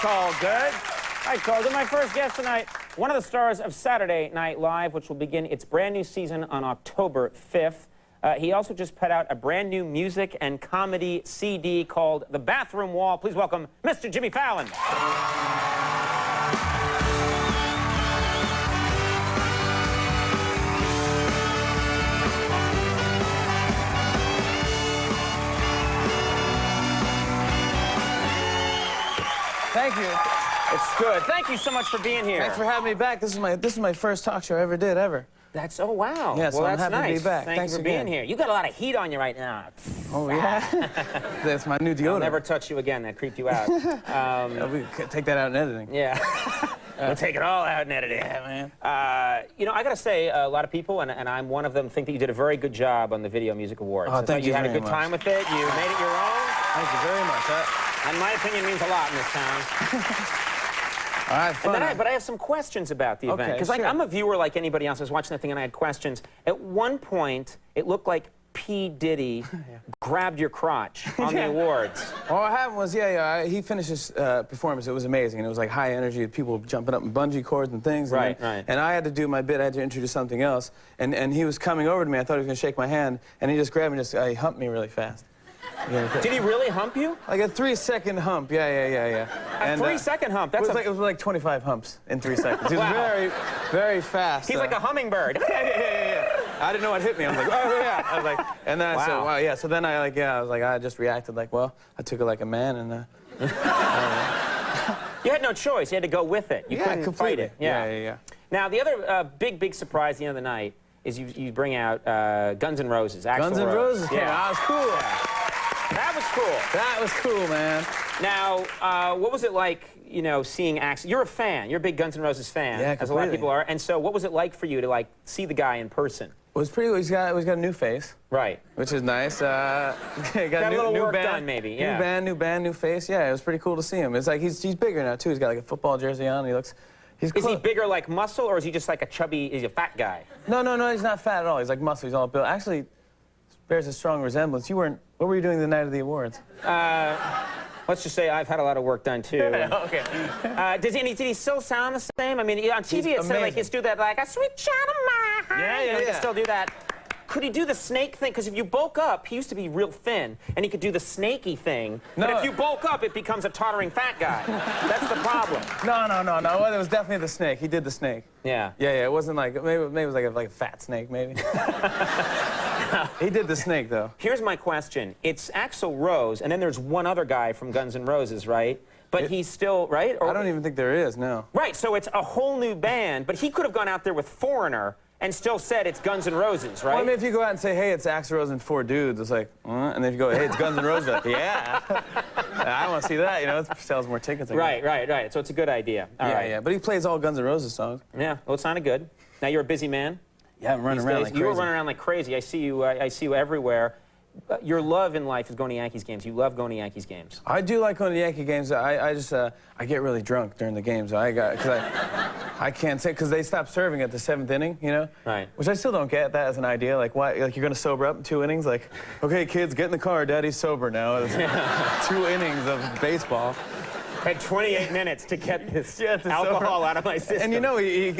That's all good. All right, folks, my first guest tonight, one of the stars of Saturday Night Live, which will begin its brand new season on October 5th. He also just put out a brand new music and comedy CD called The Bathroom Wall. Please welcome Mr. Jimmy Fallon. Thank you. It's good. Thank you so much for being here. Thanks for having me back. This is my first talk show I ever did, ever. That's, oh, wow. Yeah, so well, I'm that's happy nice. to be back. Thanks for being here. You got a lot of heat on you right now. Oh, yeah? That's my new deodorant. I'll never touch you again. That creeped you out. We could take that out in editing. Yeah. We'll take it all out in editing. Yeah, man. You know, I got to say, a lot of people, and I'm one of them, think that you did a very good job on the Video Music Awards. Oh, thank you had a very good much. time with it. You made it your own. Thank you very much. And my opinion means a lot in this town. All right, fun. But I have some questions about the event. Because I'm a viewer like anybody else. I was watching that thing and I had questions. At one point, it looked like P. Diddy grabbed your crotch on the awards. All what happened was, he finished his performance. It was amazing. And it was like high energy, people jumping up in bungee cords and things. Right. And I had to do my bit. I had to introduce something else. And he was coming over to me. I thought he was going to shake my hand. And he just grabbed me and he humped me really fast. Did he really hump you? Like a 3-second hump, yeah. A 3-second hump, it was like 25 humps in 3 seconds. He was very, very fast. He's like a hummingbird. Yeah. I didn't know what hit me. I was like, oh, yeah. I was like, and then I said, wow, yeah. So then I just reacted like, well, I took it like a man and, You had no choice. You had to go with it. You couldn't fight it. Yeah. Now, the other big surprise at the end of the night is you bring out Guns N' Roses. Guns N' Roses? Yeah. That was cool. Yeah. That was cool. That was cool, man. Now, what was it like, you know, seeing Axl? You're a fan. You're a big Guns N' Roses fan, yeah, as a lot of people are. And so what was it like for you to, like, see the guy in person? It was pretty. He's got a new face. Right. Which is nice. got a little work done, maybe. Yeah. New band, new face. Yeah, it was pretty cool to see him. It's like he's bigger now, too. He's got, like, a football jersey on. Is he bigger like muscle, or is he just like a chubby, is he a fat guy? No, he's not fat at all. He's like muscle. He's all built. Actually, bears a strong resemblance. What were you doing the night of the awards? Let's just say I've had a lot of work done, too. Okay. Did he still sound the same? I mean, on TV it said like he used to do that, like, a sweet child of mine. Yeah. He can still do that. Could he do the snake thing? Because if you bulk up, he used to be real thin, and he could do the snaky thing. No. But if you bulk up, it becomes a tottering fat guy. That's the problem. No. Well, it was definitely the snake. He did the snake. Yeah. Yeah. It wasn't like, maybe it was like a fat snake, maybe. He did the snake, though. Here's my question. It's Axl Rose, and then there's one other guy from Guns N' Roses, right? But he's still, right? I don't even think there is, no. Right, so it's a whole new band, but he could have gone out there with Foreigner and still said it's Guns N' Roses, right? Well, I mean, if you go out and say, hey, it's Axl Rose and 4 dudes, it's like, and then if you go, hey, it's Guns N' Roses, like, yeah. I want to see that, you know, it sells more tickets. Right. So it's a good idea. All right. Yeah, but he plays all Guns N' Roses songs. Yeah, well, it sounded good. Now, you're a busy man. Yeah, I'm running around like crazy. You were running around like crazy. I see you everywhere. Your love in life is going to Yankees games. You love going to Yankees games. I do like going to Yankee games. I get really drunk during the games. I can't say, because they stopped serving at the 7th inning, you know? Right. Which I still don't get that as an idea. Like, why? Like, you're going to sober up in 2 innings? Like, okay, kids, get in the car. Daddy's sober now. It's 2 innings of baseball. Had 28 minutes to get this alcohol out of my system. And you know, he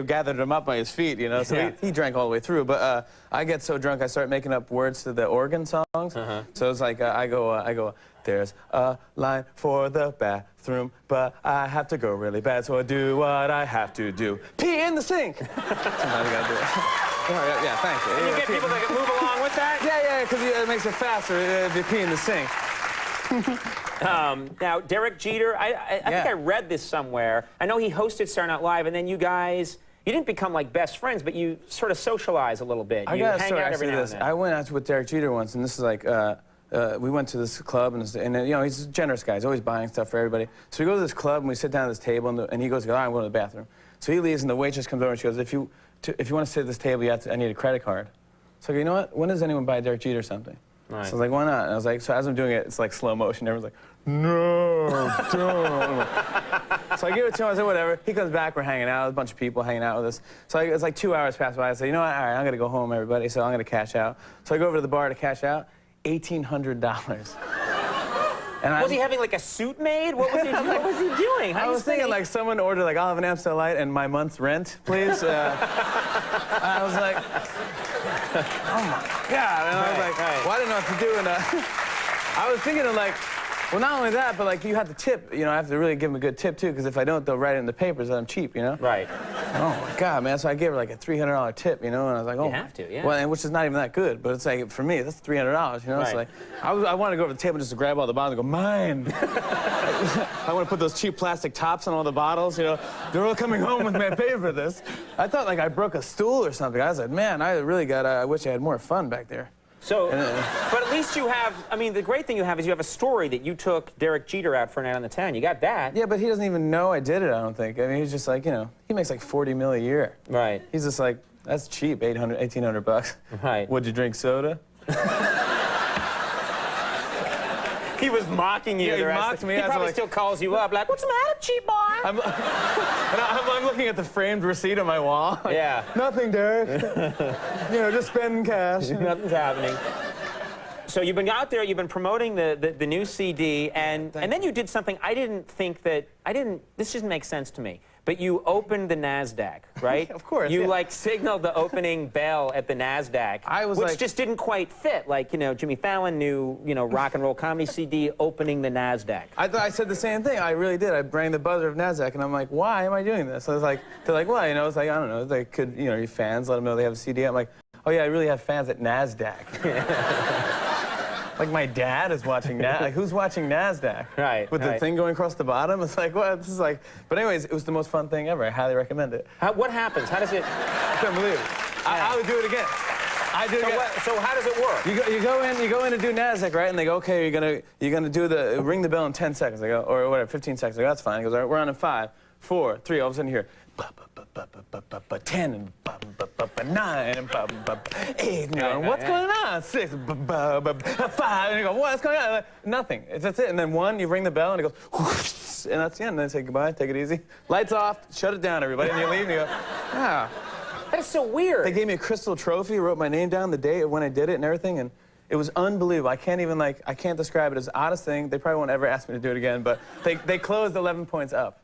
gathered him up by his feet, you know, so he drank all the way through. But I get so drunk, I start making up words to the organ songs. So it's like, I go, there's a line for the bathroom, but I have to go really bad, so I do what I have to do. Pee in the sink! Somebody gotta do it. Yeah, thank you. And you get people that can move along with that? Yeah, because it makes it faster if you pee in the sink. Now, Derek Jeter, I think I read this somewhere. I know he hosted Saturday Night Live, and then you guys, you didn't become like best friends, but you sort of socialize a little bit. You hang out every now and then. I went out with Derek Jeter once, and this is like, we went to this club, and you know, he's a generous guy. He's always buying stuff for everybody. So we go to this club, and we sit down at this table, and he goes, all right, I'm going to the bathroom. So he leaves, and the waitress comes over, and she goes, if you want to sit at this table, I need a credit card. So I go, you know what? When does anyone buy Derek Jeter something? Right. So I was like, why not? And I was like, so as I'm doing it, it's like slow motion. Everyone's like, no, don't. So I give it to him. I said, whatever. He comes back. We're hanging out. There's a bunch of people hanging out with us. So it's like 2 hours pass by. I say, you know what? All right, I'm going to go home, everybody. So I'm going to cash out. So I go over to the bar to cash out. $1,800. And Was he having like a suit made? What was he doing? What was he doing? How I was thinking like someone ordered like, I'll have an Amstel Light and my month's rent, please. I was like, oh my God. And I was like, well, I didn't know what to do. And I was thinking of like, well, not only that, but like you have to tip. You know, I have to really give them a good tip too, because if I don't, they'll write it in the papers that I'm cheap. You know. Right. Oh my God, man! So I gave her like a $300 tip. You know, and I was like, oh. You have to, yeah. Well, and which is not even that good, but it's like for me, that's $300. You know. Right. It's like I want to go over the table just to grab all the bottles and go mine. I want to put those cheap plastic tops on all the bottles. You know, they're all coming home with me. I paid for this. I thought like I broke a stool or something. I was like, man, I really got. I wish I had more fun back there. So, but at least you have, I mean, the great thing you have is you have a story that you took Derek Jeter out for a night on the town. You got that. Yeah, but he doesn't even know I did it, I don't think. I mean, he's just like, you know, he makes like $40 million a year. Right. He's just like, that's cheap, $1,800. Right. Would you drink soda? He was mocking you. Yeah, he mocked me. He probably like, still calls you up like, what's the matter, cheap boy? I'm looking at the framed receipt on my wall. Like, yeah. Nothing, Derek. You know, just spending cash. Nothing's happening. So you've been out there, you've been promoting the new CD, and then you did something this didn't make sense to me. But you opened the NASDAQ, right? Of course, You, yeah. like, signaled the opening bell at the NASDAQ, which just didn't quite fit. Like, you know, Jimmy Fallon knew, you know, rock and roll comedy CD opening the NASDAQ. I thought I said the same thing. I really did. I rang the buzzer of NASDAQ, and I'm like, why am I doing this? I was like, they're like, well, you know, it's like, I don't know, they could, you know, your fans, let them know they have a CD. I'm like, oh, yeah, I really have fans at NASDAQ. Like my dad is watching like who's watching NASDAQ? Right. With the thing going across the bottom. It's like, what? This is like. But anyways, it was the most fun thing ever. I highly recommend it. What happens? How does it? I couldn't believe it. I would do it again. I do it again. So how does it work? You go in to do NASDAQ, right? And they go, okay, you're gonna do the ring the bell in 10 seconds. I go, or whatever, 15 seconds. I go, that's fine. He goes, all right, we're on in 5, 4, 3. All of a sudden you hear 10 and 9 and 8. You know, what's going on? 6, 5. And you go, what's going on? Nothing. That's it. And then 1, you ring the bell, and it goes, whoosh, and that's the end. And then say goodbye, take it easy. Lights off, shut it down, everybody. And you leave, and you go, ah. That is so weird. They gave me a crystal trophy, wrote my name down, the date of when I did it, and everything. And it was unbelievable. I can't describe it. It's the oddest thing. They probably won't ever ask me to do it again, but they closed 11 points up.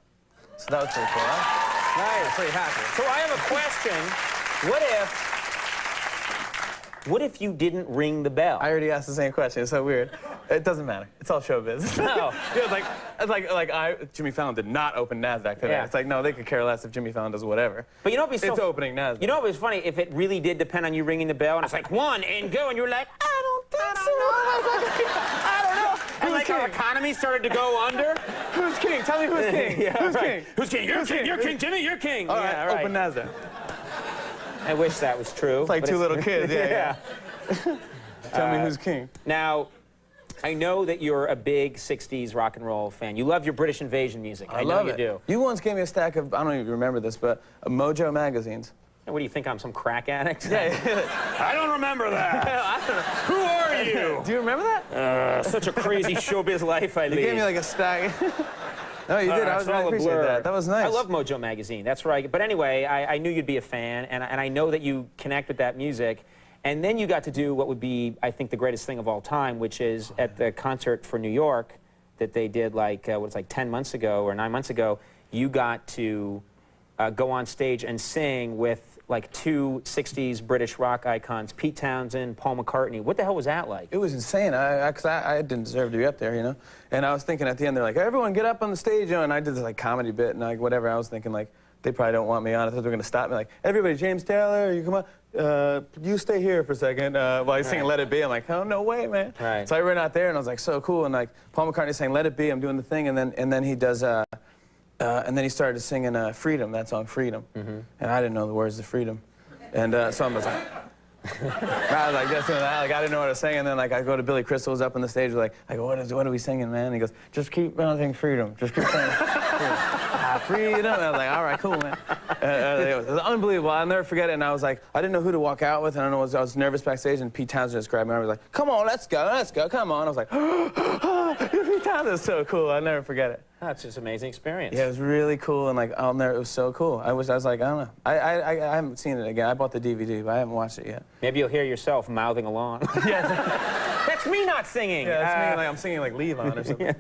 So that was pretty cool, huh? Nice. Pretty happy. So I have a question. What if you didn't ring the bell? I already asked the same question. It's so weird. It doesn't matter. It's all showbiz. No. Yeah, Jimmy Fallon did not open NASDAQ today. Yeah. It's like, no, they could care less if Jimmy Fallon does whatever. But you know what'd be so... It's opening NASDAQ. You know what was funny? If it really did depend on you ringing the bell, and it's like, 1, and go, and you were like, I don't think so. I don't know. And like our economy started to go under. Who's king? Tell me who's king. Yeah, who's right. king? Who's king? You're king. You're king, Jimmy. You're king. All right, yeah, right. open NASDAQ. I wish that was true. It's like two little kids. Yeah. Tell me who's king. Now, I know that you're a big 60s rock and roll fan. You love your British Invasion music. I know love you it. do. You once gave me a stack of, I don't even remember this, but Mojo magazines. And what do you think, I'm some crack addict? Yeah. I don't remember that. I don't know. Who are you? Do you remember that? Such a crazy showbiz life I lead. You gave me like a stack. No, you did. I really appreciate that. That was nice. I love Mojo magazine. That's right. But anyway, I knew you'd be a fan, and I know that you connect with that music. And then you got to do what would be, I think, the greatest thing of all time, which is at the concert for New York that they did like, 10 months ago or 9 months ago, you got to go on stage and sing with like 2 60s British rock icons, Pete Townsend, Paul McCartney. What the hell was that like? It was insane. Because I didn't deserve to be up there, you know? And I was thinking at the end, they're like, everyone get up on the stage, you know? And I did this like comedy bit and like whatever. I was thinking like, they probably don't want me on. I thought they were going to stop me. Like, everybody, James Taylor, you come on. You stay here for a second while he's singing Let It Be. I'm like, oh, no way, man. Right. So I ran out there, and I was like, so cool. And like, Paul McCartney saying Let It Be, I'm doing the thing. And then he does, and then he started singing Freedom, that song, Freedom. And I didn't know the words to Freedom. And so I was like, I was like, just doing that. Like, I didn't know what I was saying. And then like, I go to Billy Crystal, who's up on the stage, like, I go, what are we singing, man? And he goes, just keep saying Freedom. Just keep saying Freedom. Freedom. And I was like, all right, cool, man. It was unbelievable. I'll never forget it. And I was like, I didn't know who to walk out with. And I was nervous backstage. And Pete Townsend just grabbed me. I was like, come on, let's go, come on. I was like, Pete Townsend is so cool. I'll never forget it. That's just an amazing experience. Yeah, it was really cool. And like, it was so cool. I was like, I don't know. I haven't seen it again. I bought the DVD, but I haven't watched it yet. Maybe you'll hear yourself mouthing along. Yeah. That's me not singing. Yeah, it's me, like I'm singing like Leave On or something.